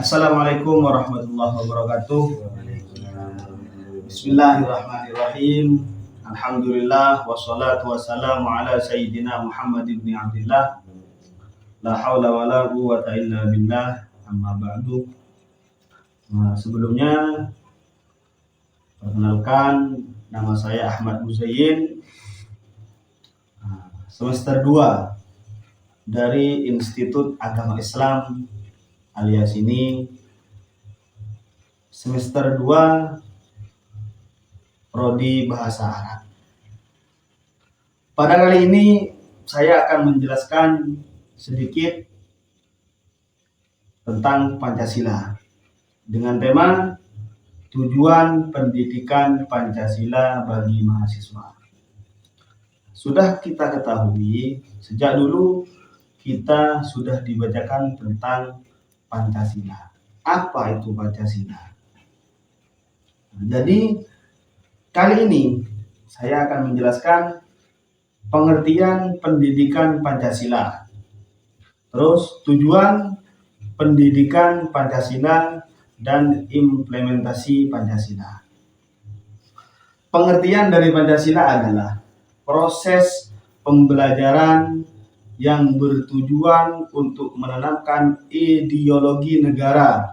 Assalamualaikum warahmatullahi wabarakatuh. Bismillahirrahmanirrahim. Alhamdulillah wassalatu wassalamu ala sayyidina Muhammad ibn Abdillah. La haula wa la quwwata illa billah. Amma ba'du. Sebelumnya perkenalkan, nama saya Ahmad Muzayyin, semester 2 dari Institut Agama Islam alias ini semester 2 Prodi Bahasa Arab. Pada kali ini saya akan menjelaskan sedikit tentang Pancasila dengan tema tujuan pendidikan Pancasila bagi mahasiswa. Sudah kita ketahui, sejak dulu kita sudah dibacakan tentang Pancasila. Apa itu Pancasila? Jadi kali ini saya akan menjelaskan pengertian pendidikan Pancasila. Terus tujuan pendidikan Pancasila dan implementasi Pancasila. Pengertian dari Pancasila adalah proses pembelajaran yang bertujuan untuk menanamkan ideologi negara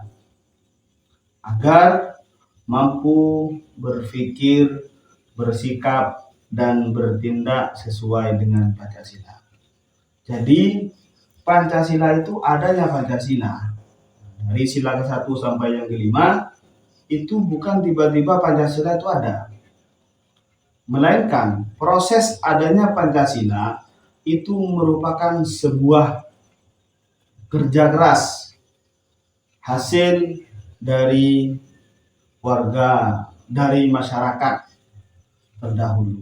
agar mampu berpikir, bersikap, dan bertindak sesuai dengan Pancasila. Jadi Pancasila itu adanya Pancasila. Dari sila ke-1 sampai yang ke-5 itu bukan tiba-tiba Pancasila itu ada. Melainkan proses adanya Pancasila itu merupakan sebuah kerja keras hasil dari warga, dari masyarakat terdahulu.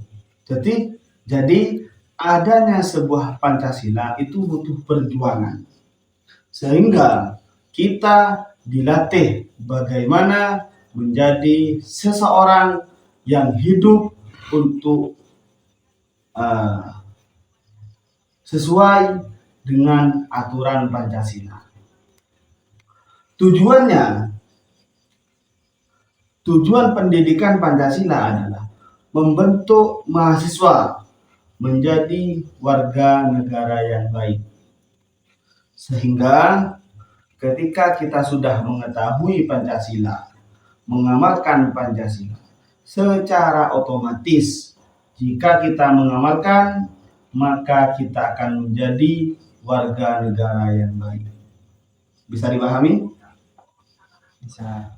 Jadi adanya sebuah Pancasila itu butuh perjuangan. Sehingga kita dilatih bagaimana menjadi seseorang yang hidup untuk sesuai dengan aturan Pancasila. Tujuan pendidikan Pancasila adalah membentuk mahasiswa menjadi warga negara yang baik. Sehingga ketika kita sudah mengetahui Pancasila, mengamalkan Pancasila, secara otomatis jika kita mengamalkan, maka kita akan menjadi warga negara yang baik. Bisa dipahami? Bisa.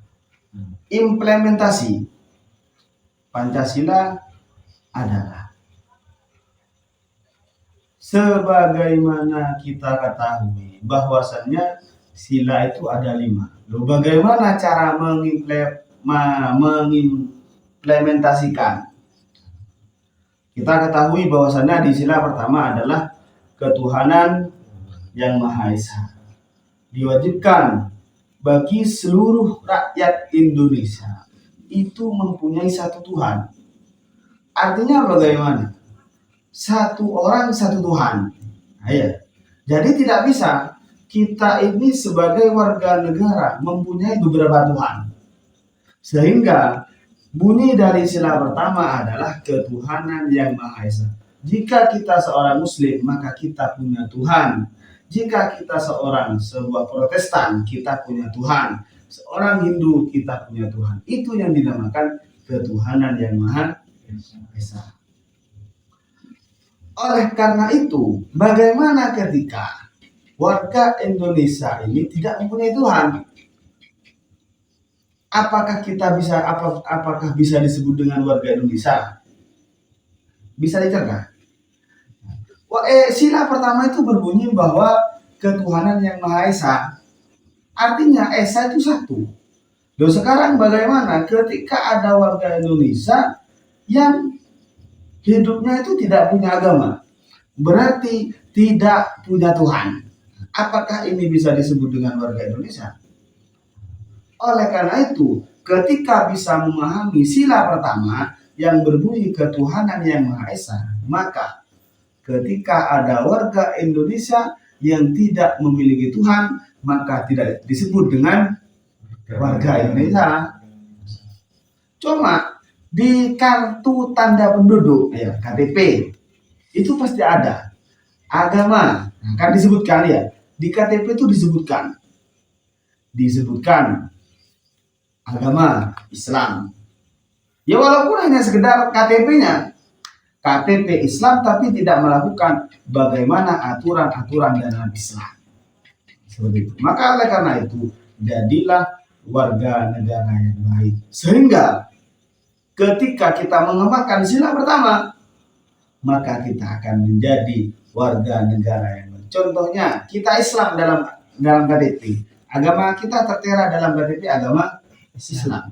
Implementasi Pancasila adalah sebagaimana kita ketahui bahwasannya sila itu ada 5. Lalu bagaimana cara mengimplementasikan? Kita ketahui bahwasannya di sila pertama adalah ketuhanan yang Maha Esa. Diwajibkan bagi seluruh rakyat Indonesia itu mempunyai satu Tuhan. Artinya bagaimana? Satu orang, satu Tuhan. Jadi tidak bisa kita ini sebagai warga negara mempunyai beberapa Tuhan. Sehingga bunyi dari sila pertama adalah ketuhanan yang Maha Esa. Jika kita seorang Muslim, maka kita punya Tuhan. Jika kita sebuah Protestan, kita punya Tuhan. Seorang Hindu, kita punya Tuhan. Itu yang dinamakan ketuhanan yang Maha Esa. Oleh karena itu, bagaimana ketika warga Indonesia ini tidak mempunyai Tuhan? Apakah bisa disebut dengan warga Indonesia? Bisa dicerna? Sila pertama itu berbunyi bahwa ketuhanan yang Maha Esa. Artinya Esa itu satu. Lalu sekarang bagaimana ketika ada warga Indonesia yang hidupnya itu tidak punya agama? Berarti tidak punya Tuhan. Apakah ini bisa disebut dengan warga Indonesia? Oleh karena itu, ketika bisa memahami sila pertama yang berbunyi ketuhanan yang Maha Esa, maka ketika ada warga Indonesia yang tidak memiliki Tuhan, maka tidak disebut dengan warga Indonesia. Cuma di kartu tanda penduduk, ya KTP, itu pasti ada agama. Nah, kan disebutkan ya, di KTP itu disebutkan agama Islam. Ya walaupun hanya sekedar KTP-nya, KTP Islam, tapi tidak melakukan bagaimana aturan-aturan dalam Islam. Seperti itu. Maka oleh karena itu, jadilah warga negara yang baik. Sehingga ketika kita mengamalkan sila pertama, maka kita akan menjadi warga negara yang baik. Contohnya, kita Islam dalam KTP. Agama kita tertera dalam KTP agama Islam.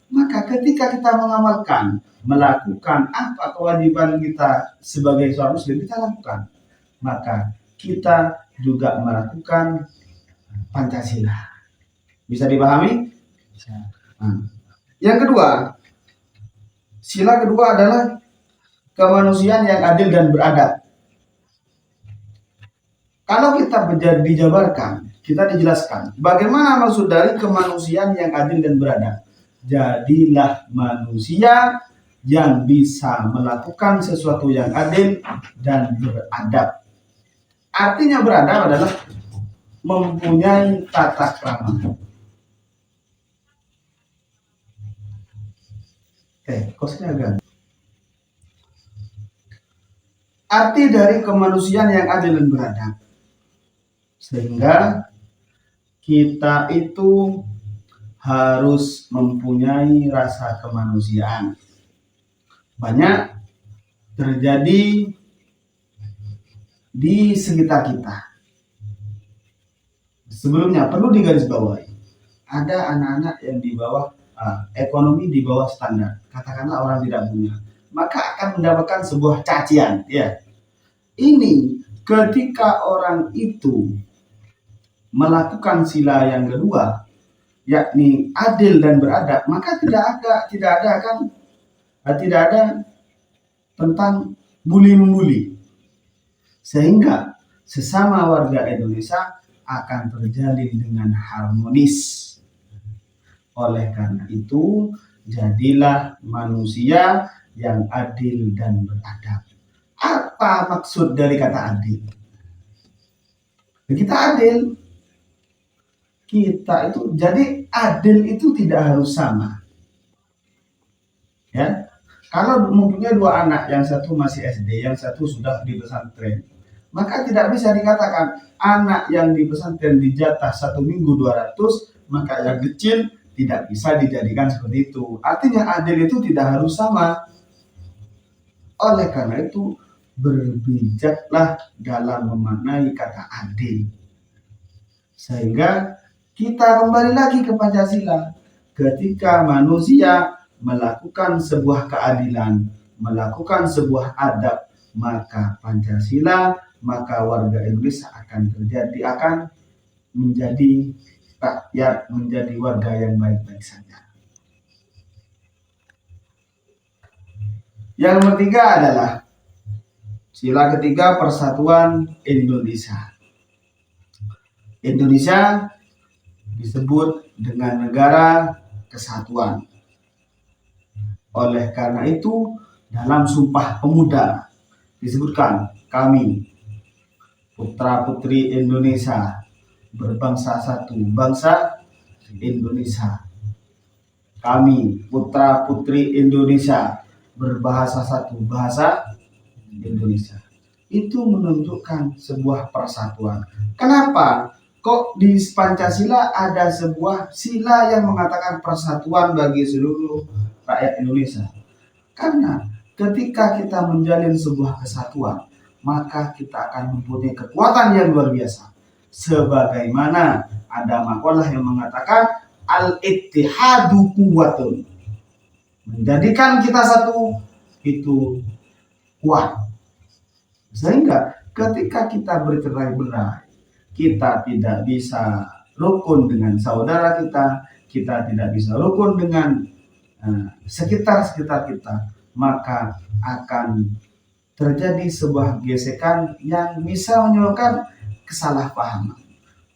Maka ketika kita mengamalkan, melakukan apa kewajiban kita sebagai seorang muslim, kita lakukan, maka kita juga melakukan Pancasila. Bisa dipahami? Bisa. Nah, yang kedua, sila kedua adalah kemanusiaan yang adil dan beradab. Kalau kita dijabarkan, kita dijelaskan bagaimana maksud dari kemanusiaan yang adil dan beradab. Jadilah manusia yang bisa melakukan sesuatu yang adil dan beradab. Artinya beradab adalah mempunyai tata krama. Kosnya agak. Arti dari kemanusiaan yang adil dan beradab, sehingga kita itu harus mempunyai rasa kemanusiaan. Banyak terjadi di sekitar kita. Sebelumnya perlu digarisbawahi, ada anak-anak yang di bawah ekonomi di bawah standar, katakanlah orang tidak punya, maka akan mendapatkan sebuah cacian. Ya, ini ketika orang itu melakukan sila yang kedua, yakni adil dan beradab, maka tidak ada tentang bully-membuli, sehingga sesama warga Indonesia akan terjalin dengan harmonis. Oleh karena itu, jadilah manusia yang adil dan beradab. Apa maksud dari kata adil? Kita adil, kita itu, jadi adil itu tidak harus sama. Ya, kalau mempunyai dua anak, yang satu masih SD, yang satu sudah di pesantren, maka tidak bisa dikatakan anak yang di pesantren dijatah 1 minggu 200, maka yang kecil tidak bisa dijadikan seperti itu. Artinya adil itu tidak harus sama. Oleh karena itu, berbijaklah dalam memaknai kata adil, sehingga kita kembali lagi ke Pancasila. Ketika manusia melakukan sebuah keadilan, melakukan sebuah adab, maka Pancasila, maka warga Indonesia akan menjadi rakyat, menjadi warga yang baik-baik saja. Yang ketiga adalah sila ketiga, persatuan Indonesia. Indonesia disebut dengan negara kesatuan. Oleh karena itu, dalam Sumpah Pemuda disebutkan, kami putra-putri Indonesia berbangsa satu, bangsa Indonesia. Kami putra-putri Indonesia berbahasa satu, bahasa Indonesia. Itu menunjukkan sebuah persatuan. Kenapa? Kok di Pancasila ada sebuah sila yang mengatakan persatuan bagi seluruh rakyat Indonesia? Karena ketika kita menjalin sebuah kesatuan, maka kita akan mempunyai kekuatan yang luar biasa. Sebagaimana ada makalah yang mengatakan al-ittihadu quwwatun. Menjadikan kita satu itu kuat. Sehingga ketika kita bercerai-berai, kita tidak bisa rukun dengan saudara kita, kita tidak bisa rukun dengan sekitar-sekitar kita, maka akan terjadi sebuah gesekan yang bisa menyebabkan kesalahpahaman.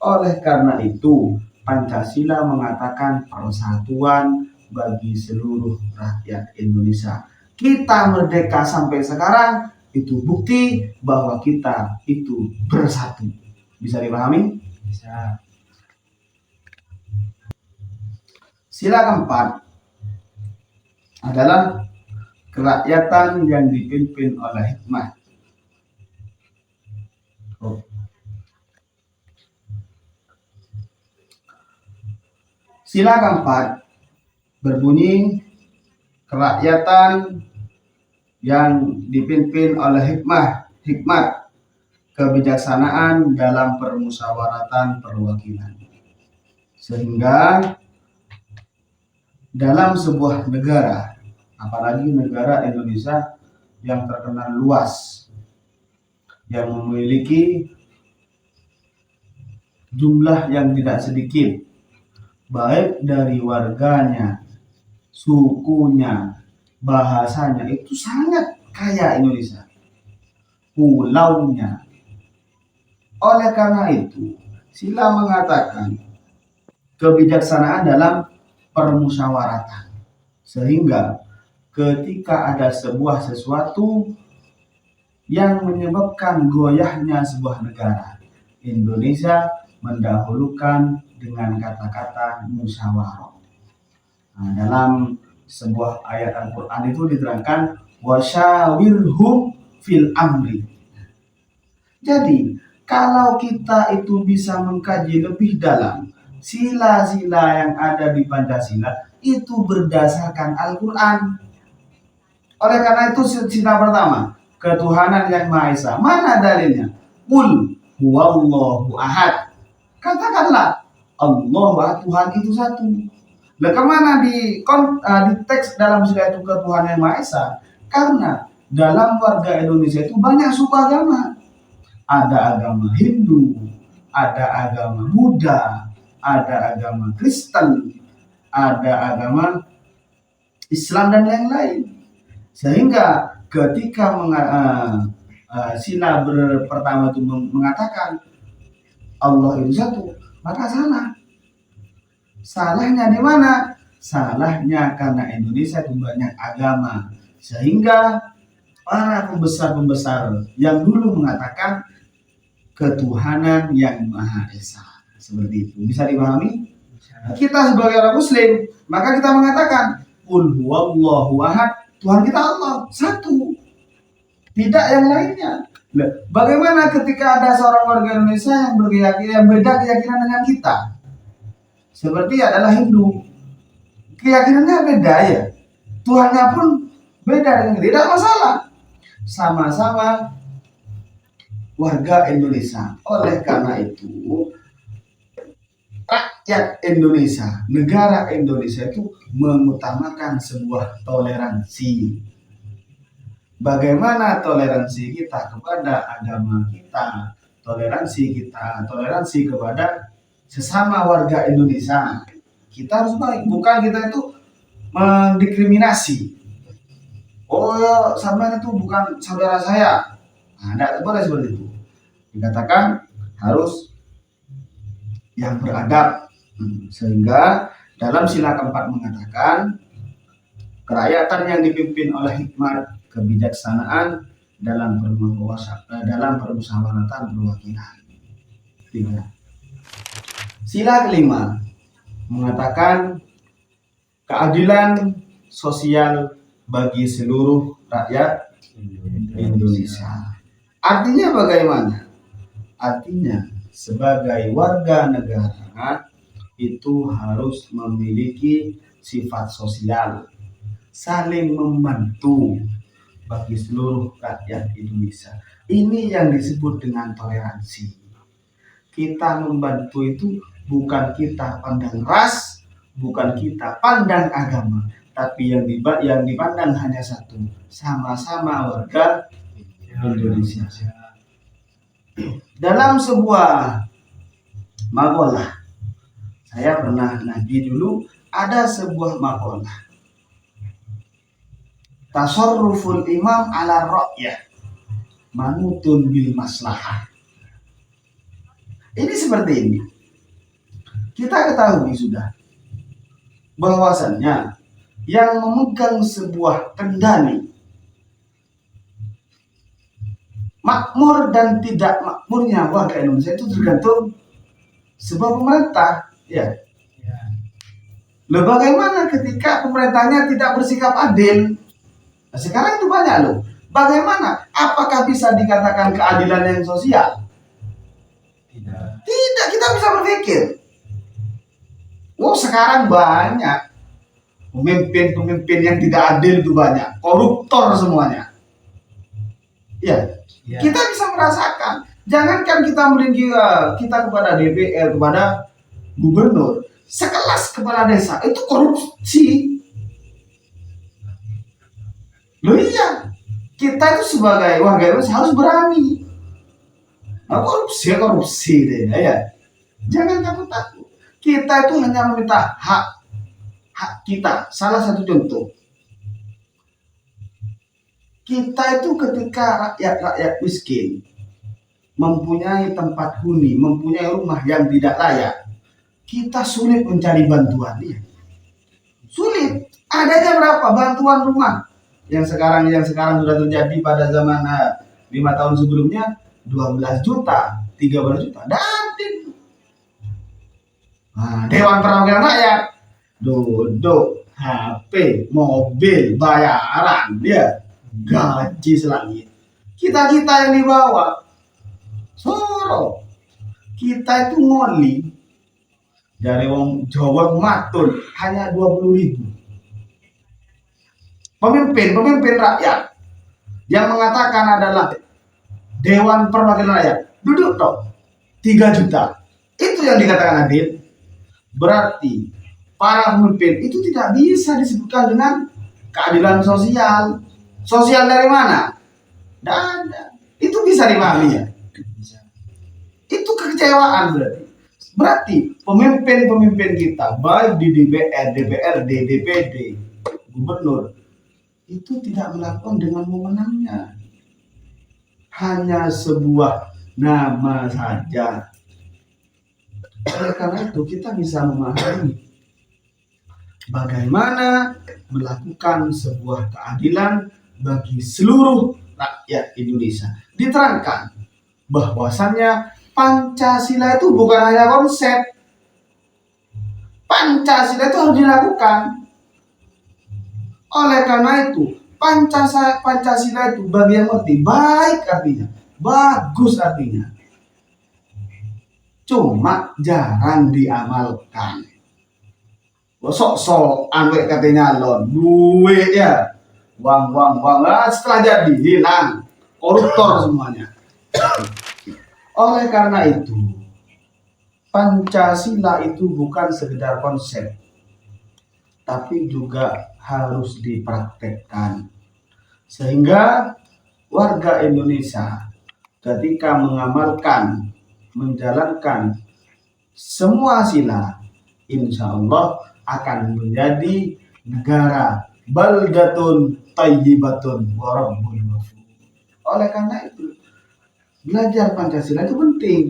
Oleh karena itu, Pancasila mengatakan persatuan bagi seluruh rakyat Indonesia. Kita merdeka sampai sekarang, itu bukti bahwa kita itu bersatu. Bisa dipahami? Bisa. Sila keempat adalah kerakyatan yang dipimpin oleh hikmah. Sila keempat berbunyi kerakyatan yang dipimpin oleh hikmat, kebijaksanaan dalam permusyawaratan perwakilan. Sehingga dalam sebuah negara, apalagi negara Indonesia yang terkenal luas, yang memiliki jumlah yang tidak sedikit, baik dari warganya, sukunya, bahasanya, itu sangat kaya Indonesia, pulaunya. Oleh karena itu, sila mengatakan kebijaksanaan dalam permusyawaratan, sehingga ketika ada sebuah sesuatu yang menyebabkan goyahnya sebuah negara, Indonesia mendahulukan dengan kata-kata musyawarah. Nah, dalam sebuah ayat Al-Quran itu diterangkan wasyawirhum fil amri. Jadi kalau kita itu bisa mengkaji lebih dalam sila-sila yang ada di Pancasila, itu berdasarkan Al-Quran. Oleh karena itu sila pertama, ketuhanan yang Maha Esa. Mana dalilnya? Qul huwallahu ahad. Katakanlah Allah, Tuhan itu satu. Nah, kemana di teks dalam sila itu ketuhanan yang Maha Esa? Karena dalam warga Indonesia itu banyak suku agama. Ada agama Hindu, ada agama Buddha, ada agama Kristen, ada agama Islam dan yang lain. Sehingga ketika sila pertama itu mengatakan Allah itu satu, maka salah. Salahnya di mana? Salahnya karena Indonesia itu banyak agama, sehingga para pembesar-pembesar yang dulu mengatakan ketuhanan yang Maha Esa. Seperti itu. Bisa dipahami? Kita sebagai orang Muslim, maka kita mengatakan qul huwallahu ahad, Tuhan kita Allah satu, tidak yang lainnya. Nah, bagaimana ketika ada seorang warga Indonesia yang berkeyakinan beda keyakinan dengan kita? Seperti adalah Hindu, keyakinannya beda ya, Tuhannya pun beda dengan kita, tidak masalah, sama-sama warga Indonesia. Oleh karena itu, rakyat Indonesia, negara Indonesia itu mengutamakan sebuah toleransi. Bagaimana toleransi kita kepada agama kita, toleransi kepada sesama warga Indonesia. Kita harus baik, bukan kita itu mendiskriminasi. Oh ya, sampean itu bukan saudara saya. Nah, tidak boleh seperti itu. Dikatakan harus yang beradab. Sehingga dalam sila keempat mengatakan kerakyatan yang dipimpin oleh hikmat, kebijaksanaan dalam permusyawaratan perwakilan. Sila kelima mengatakan keadilan sosial bagi seluruh rakyat Indonesia. Artinya bagaimana? Artinya sebagai warga negara itu harus memiliki sifat sosial, saling membantu bagi seluruh rakyat Indonesia. Ini yang disebut dengan toleransi. Kita membantu itu bukan kita pandang ras, bukan kita pandang agama, tapi yang dipandang hanya satu, sama-sama warga Indonesia. Dalam sebuah makalah, saya pernah ngaji dulu, ada sebuah makalah, tasarruful imam ala ra'yah manutun bil maslahah. Ini seperti ini. Kita ketahui sudah bahwasannya yang memegang sebuah kendali makmur dan tidak makmurnya warga Indonesia itu tergantung sebuah pemerintah, ya. Loh, bagaimana ketika pemerintahnya tidak bersikap adil? Nah, sekarang itu banyak loh. Bagaimana? Apakah bisa dikatakan keadilan yang sosial? Tidak, kita bisa berpikir. Oh, sekarang banyak pemimpin-pemimpin yang tidak adil itu banyak, koruptor semuanya. Ya, kita bisa merasakan. Jangankan kita melinggi kita kepada DPR, kepada gubernur, sekelas kepala desa itu korupsi. Loh iya, kita itu sebagai warga Indonesia harus berani. Nah, korupsi deh ya. Jangan takut-takut. Kita itu hanya meminta hak kita. Salah satu contoh, kita itu ketika rakyat miskin mempunyai tempat huni, mempunyai rumah yang tidak layak, kita sulit mencari bantuan. Ya. Sulit. Adanya berapa bantuan rumah yang sekarang sudah terjadi pada zaman 5 tahun sebelumnya 12 juta, 13 juta. Dan Dewan Perwakilan Rakyat duduk HP, mobil, bayaran, dia gaji selangit. Kita yang di bawah Soro, kita itu ngoli dari wong Jawa Matul hanya 20.000. Pemimpin rakyat yang mengatakan adalah Dewan Perwakilan Rakyat duduk toh 3 juta. Itu yang dikatakan adil. Berarti para pemimpin itu tidak bisa disebutkan dengan keadilan sosial. Sosial dari mana? Tidak ada. Itu bisa dipahami ya. Itu kekecewaan berarti pemimpin kita baik di DPR, DPRD, DPD, gubernur itu tidak melakukan dengan wewenangnya, hanya sebuah nama saja. Oleh karena itu kita bisa memahami bagaimana melakukan sebuah keadilan bagi seluruh rakyat Indonesia. Diterangkan bahwasannya Pancasila itu bukan hanya konsep. Pancasila itu harus dilakukan. Oleh karena itu, Pancasila itu bagi yang mengerti baik artinya, bagus artinya. Cuma jarang diamalkan. Sok-sok anwek katanya lon, duit ya. Wang. Setelah jadi hilang, koruptor semuanya. Oleh karena itu, Pancasila itu bukan sekedar konsep, tapi juga harus dipraktekkan. Sehingga warga Indonesia ketika mengamalkan, menjalankan semua sila, insya Allah akan menjadi negara baldatun tayyibatun wa rabbul ghafur. Oleh karena itu, belajar Pancasila itu penting.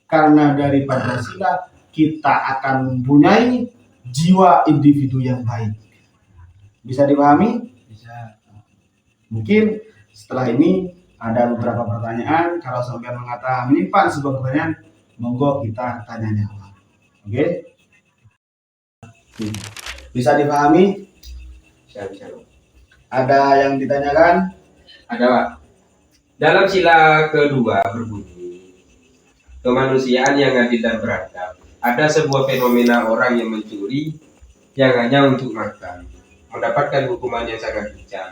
Karena dari Pancasila kita akan mempunyai jiwa individu yang baik. Bisa dipahami? Bisa. Mungkin setelah ini ada beberapa pertanyaan. Kalau sampai menyimpan sebuah pertanyaan, monggo kita tanya jawab. Oke? Bisa dipahami? Bisa. Ada yang ditanyakan? Ada, Pak. Dalam sila kedua berbunyi, kemanusiaan yang adil dan beradab. Ada sebuah fenomena orang yang mencuri yang hanya untuk makan, mendapatkan hukuman yang sangat kejam,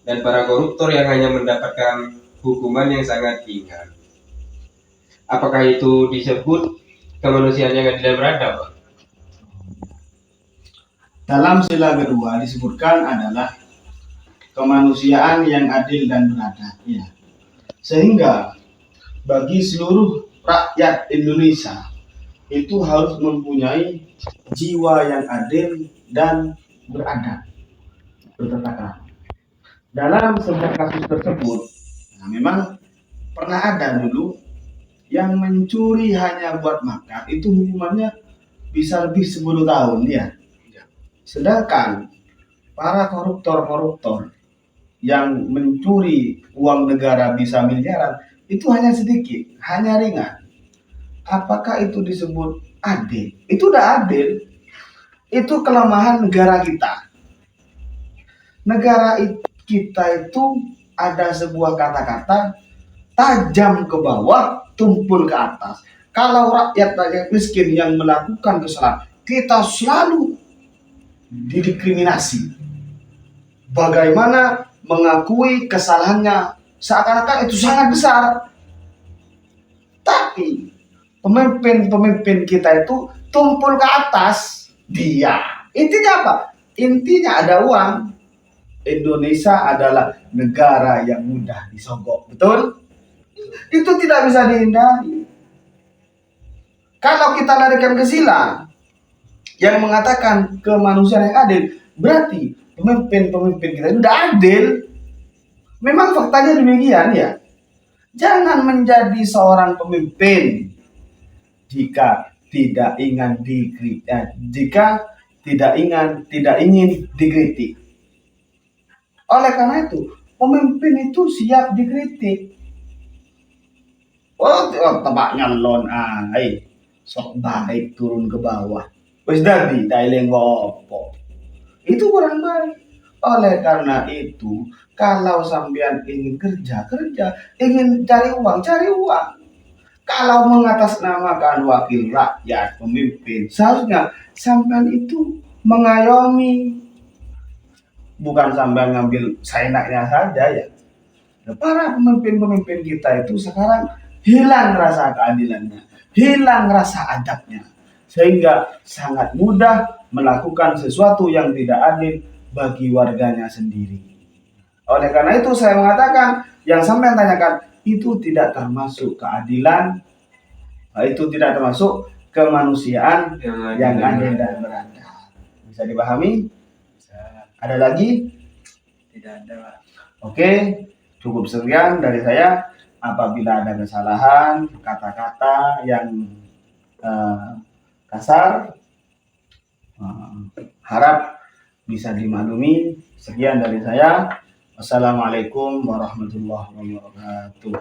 dan para koruptor yang hanya mendapatkan hukuman yang sangat ringan. Apakah itu disebut kemanusiaan yang adil dan beradab, Pak? Dalam sila kedua disebutkan adalah kemanusiaan yang adil dan beradab. Ya. Sehingga bagi seluruh rakyat Indonesia itu harus mempunyai jiwa yang adil dan beradab, bertata krama. Dalam sebuah kasus tersebut, memang pernah ada dulu yang mencuri hanya buat makan itu hukumannya bisa lebih 10 tahun ya. Sedangkan para koruptor yang mencuri uang negara bisa miliaran itu hanya sedikit, hanya ringan. Apakah itu disebut adil? Itu udah adil. Itu kelemahan negara kita. Negara kita itu ada sebuah kata-kata tajam ke bawah, tumpul ke atas. Kalau rakyat miskin yang melakukan kesalahan, kita selalu didiskriminasi. Bagaimana mengakui kesalahannya seakan-akan itu sangat besar. Tapi pemimpin kita itu tumpul ke atas. Dia. Intinya apa? Intinya ada uang. Indonesia adalah negara yang mudah disogok. Betul? Itu tidak bisa dihindari. Kalau kita larikan ke sila yang mengatakan kemanusiaan yang adil, berarti pemimpin kita itu tidak adil. Memang faktanya demikian ya. Jangan menjadi seorang pemimpin jika tidak ingin dikritik. Oleh karena itu, pemimpin itu siap dikritik. Oh, tebaknya lon sok baik turun ke bawah. Wis dadi taileng opo. Itu kurang baik. Oleh karena itu, kalau sampean ingin kerja, ingin cari uang. Kalau mengatasnamakan wakil rakyat, pemimpin, seharusnya sampean itu mengayomi, bukan sampean ngambil seenaknya saja ya. Para pemimpin kita itu sekarang hilang rasa keadilannya, hilang rasa adabnya, sehingga sangat mudah melakukan sesuatu yang tidak adil bagi warganya sendiri. Oleh karena itu saya mengatakan, yang sampean tanyakan itu tidak termasuk keadilan, itu tidak termasuk kemanusiaan yang adil dan beradab. Bisa dipahami? Ada lagi? Tidak ada, Pak. Oke, cukup sekian dari saya. Apabila ada kesalahan, kata-kata yang kasar, harap bisa dimaklumi. Sekian dari saya. Wassalamualaikum warahmatullahi wabarakatuh.